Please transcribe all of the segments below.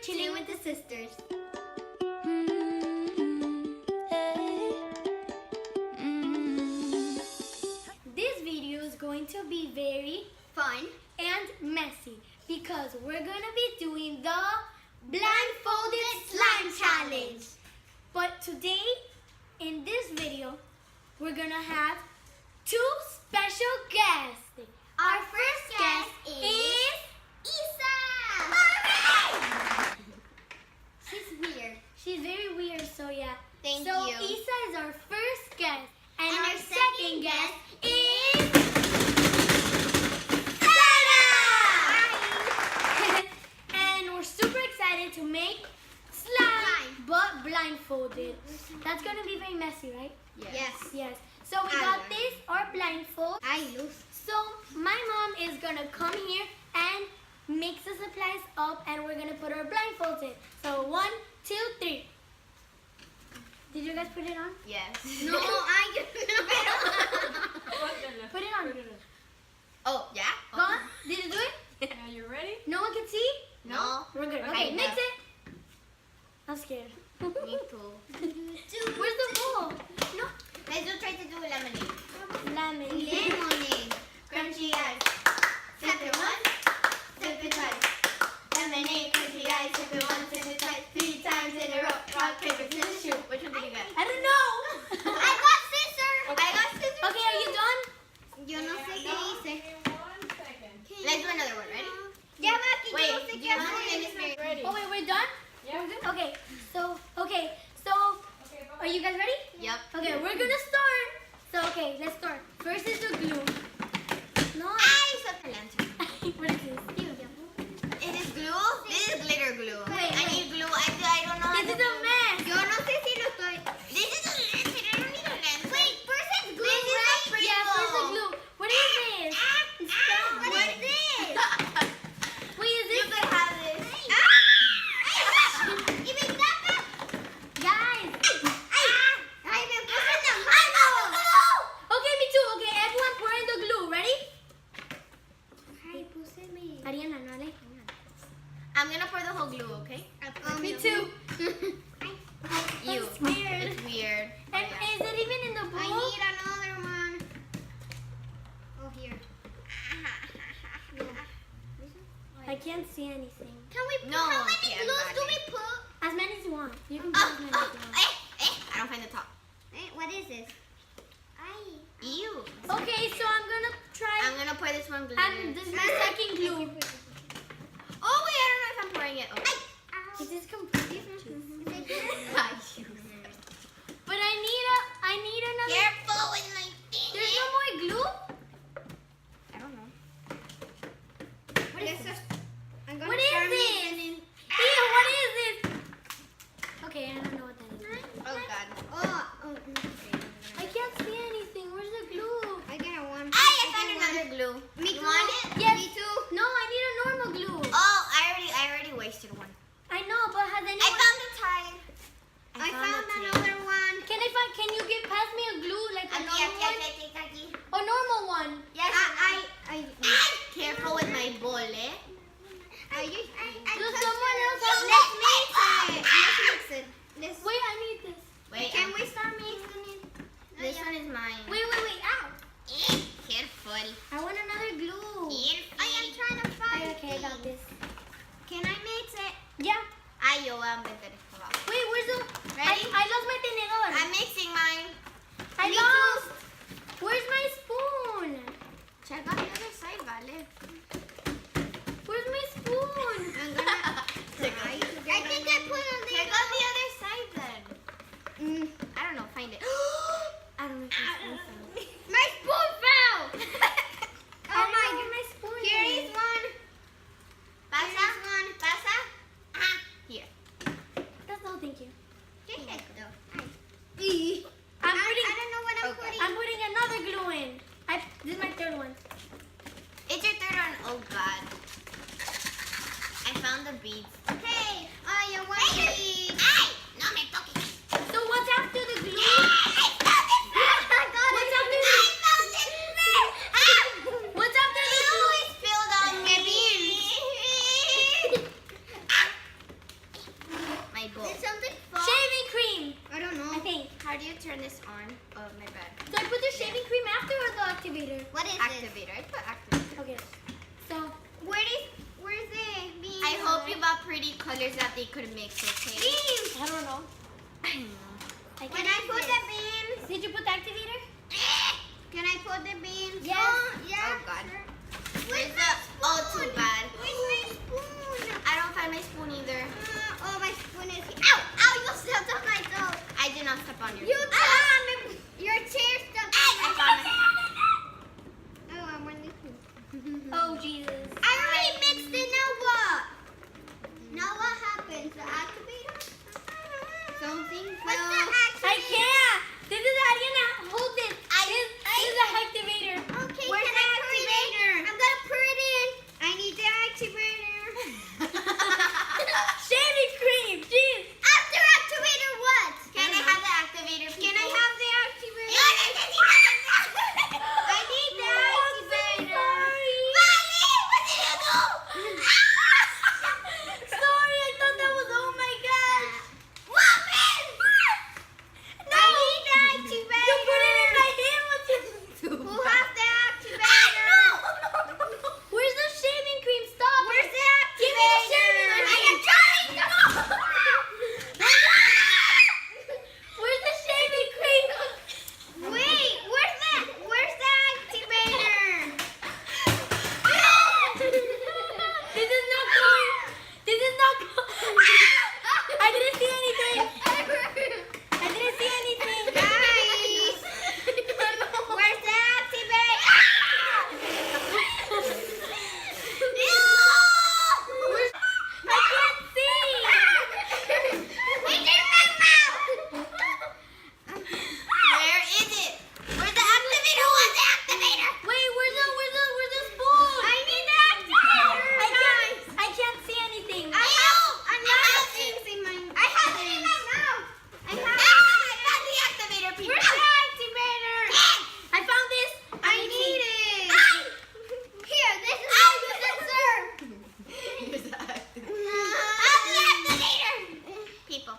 Chilling with the Sisters. This video is going to be very Fun. and messy because we're gonna be doing the Blindfolded Slime Challenge. But today, in this video, we're gonna have two special guests. Our first guest is Isa. She's weird. She's very weird, so yeah. Thank so you. Isa is our first guest, and And our our second guest is Sara. and we're super excited to make slime, but blindfolded. That's gonna be very messy, right? Yes. Yes. So we got this, our blindfold. I lose. So my mom is gonna come here and mix the supplies up, and we're gonna put our blindfolds in. So 1, 2, 3. Did you guys put it on? Yes. No, I Put it on. Oh, yeah? Go on. Did you do it? Are you ready? No one can see? No. We're good. Okay, Okay, mix no. it. I'm scared. Me too. Where's the bowl? No. Let's try to do lemonade. Lemon. Lemonade. Crunchy ice. Sip it once. Sip it twice. Lemonade. Crunchy ice. Sip it once. Sip it twice. 3 times in a row. Rock, paper, scissors, shoot. Which one did you get? I don't know. I got scissors. I got scissors. Okay, are you done? Yo no sé qué hice. Give me 1 second. Let's do another one. Ready? Ya va, que Wait, yo no sé qué you know hacer. it is very Ready? Oh wait, we're done? Yeah. Okay, so Okay, are you guys ready? Yep. Okay, we're gonna start. So okay, let's start. First is the glue. No. Ay, soy lantern. What is this? Is this glue? This is glitter glue. Wait, I need glue. I don't know. how This to is a do- mess. Yo no sé si lo estoy. This is a lantern. I don't need a lantern. Wait, first it's glue. This is a Pringles. Yeah, first the glue. What is this? It's stuff. What is this? Wait, is You this? could have this. Give me that back. Guys. Ay, me puse en la mano. Okay, me too. Okay, everyone pour in the glue. Ready? Ay, puse mi. Ariana, no Alejandra. I'm gonna pour the whole glue, okay? Me too. You. I'm scared. It's weird. And is it even in the bowl? I need another one. Oh, here. I can't see anything. Can we put, No, how many can't, glues do Maddie. we put? As many as you want. You can put as many as you want. I don't find the top. What is this? Ew. Okay, so I'm gonna try. I'm gonna pour this one glue. And this is my second glue. Oh wait, I don't know if I'm pouring it. Oh. Is this complete? I use But I need another. Careful with my finger. There's no more glue? I don't know. What is this? I'm What is this? Ew, what is this? Okay, I don't know what that is. Oh god. I can't see anything. Where's the glue? I got one. I found another glue. Me You too. want it? Yes. Me too. No, I need a normal glue. Oh, I already wasted one. I know, but has anyone? I found the tie. I found another one. Can you pass me a glue like a normal one? Aquí. A normal one. Yes. Careful with my bowl, eh? Does someone else have? Let's mix it. Let's mix it. Wait, I need this. Wait, can we start mixing it? This one is mine. Wait. Ow. Careful. I want another glue. I am trying to find Okay, I got this. Can I mix it? Yeah. Ay, yo voy a meter esto abajo. Wait, where's the? Ready? I lost my tenedor. I'm mixing mine. I Me lost. Where's my spoon? Check on the other side, vale. Where's my spoon? I'm gonna. I think I put on the. Check on the other side then. I don't know. Find it. I don't know if my spoon fell. My spoon fell. Oh my god, my spoon. Here is one. Pasa. Pasa. Here. That's no, thank you. ¿Qué es esto? I'm putting. I don't know what I'm putting. I'm putting another glue in. This is my third one. It's your third one. Oh God. I found the beads. Hey, you want beads? Ay, no me toques. So what's after the glue? I found it first. What's after I the? found it first. What's after the glue? It's spilled on me. do you turn this on? Oh, my bad. So I put the shaving cream after or the activator? What is activator? I put activator. Okay. So Where's the beans? I hope you bought pretty colors that they could mix, okay? beans. I don't know. When I put the beans, Did you put the activator? can I put the beans? Yes. Oh God. Where's the? Oh, too bad. Where's my spoon? I don't find my spoon either. Oh, my spoon is here. Ow! Ow! You stepped on my toe. I did not step on your. Your chair stepped on my toe. Oh, I'm really cool. Oh Jesus. I already mixed it. Now what? Now what happens? The activator? Something. What's the activator? I can't. This is how you're gonna hold it. This is the activator. Okay. Where's the activator? I'm gonna put it in. I need the activator. Shaving cream. Jeez. After activator what? Can I have the activator? Can I have the activator? I need the activator. Mommy, what did you do? Sorry, I thought that was. Oh my God. Woman! No. I need the activator. You put it in my hand. What you do? Who has the activator? Where's the shaving cream? Stop. Where's the Give me the activator? shaving I cream. am trying to. Where's the shaving cream? Wait, where's the activator? This is not going. This is not going. I didn't see anything. I didn't see anything. Guys, where's the activator? I can't see. It's in my mouth. Where is it? Where's the activator? What's the activator? Wait, where's the spoon? I need the activator. I can't see anything. I have things in my mouth. I have it in my mouth. I found the activator, people. Where's the activator? I found this. I need it. Here, this is how you deserve. Here's the activator. Have the activator. People.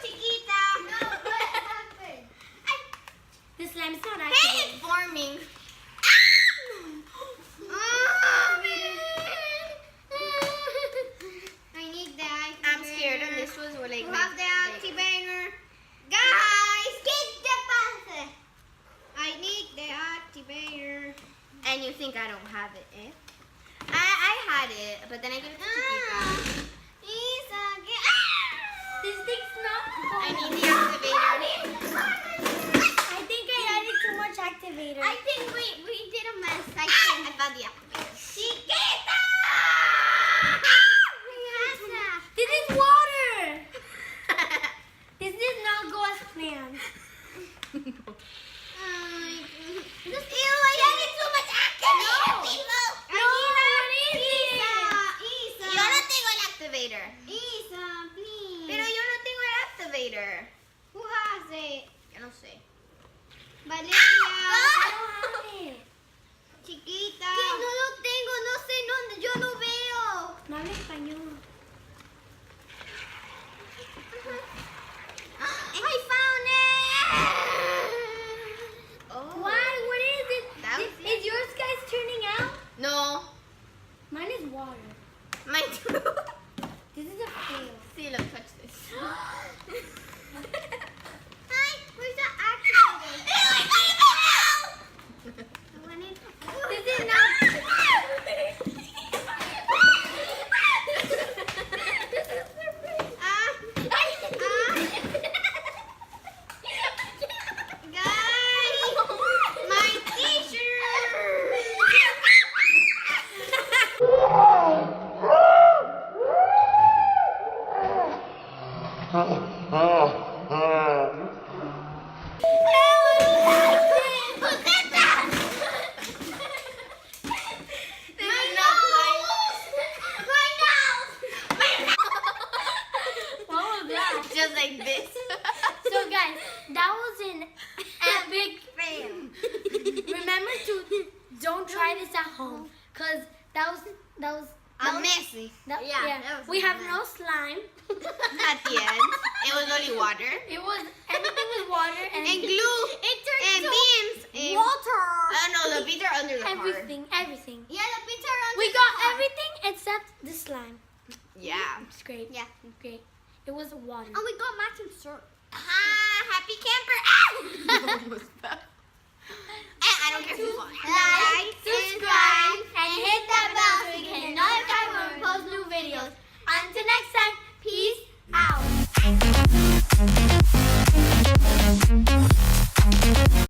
Chiquita. No, what happened? The slime's not Hey, activated. it's forming. I need the activator. I'm scared of this was like. You have the activator. Guys, get the button. I need the activator. And you think I don't have it, eh? I had it, but then I gave it to Chiquita. Isa, get. This thing's not I going. need the activator. I think I added too much activator. I think we did a mess. I found the activator. Chiquita! This is water. This did not go as planned. Ew, I added too much activator, people. Isa. Yo no tengo el activator. Isa, please. Pero yo no tengo el activator. Who has it? Yo no sé. Valeria. I don't have it. Chiquita. Que no lo tengo, no sé, no, yo no veo. No hablo español. I found it. Oh. Why? What is it? That was Is yours guys turning out? No. Mine is water. Mine too. This is a fail. See, look, touch this. Hi, where's the activator? I want it. This is not. Guys, my t-shirt. What was that? Just like this. So guys, that was an epic fail. Remember to don't try this at home, cause that was Messy. Yeah, that was We have nice. no slime. At the end, it was only water. It was everything was water and And glue. It turned And to beans. And, water. no, the beans are under the card. everything. Yeah, the beans are on We the got car. everything except the slime. Yeah. It's great. Yeah. Great. It was water. And we got matching syrup. Happy camper. Ah! I don't care who's Like, subscribe, and hit that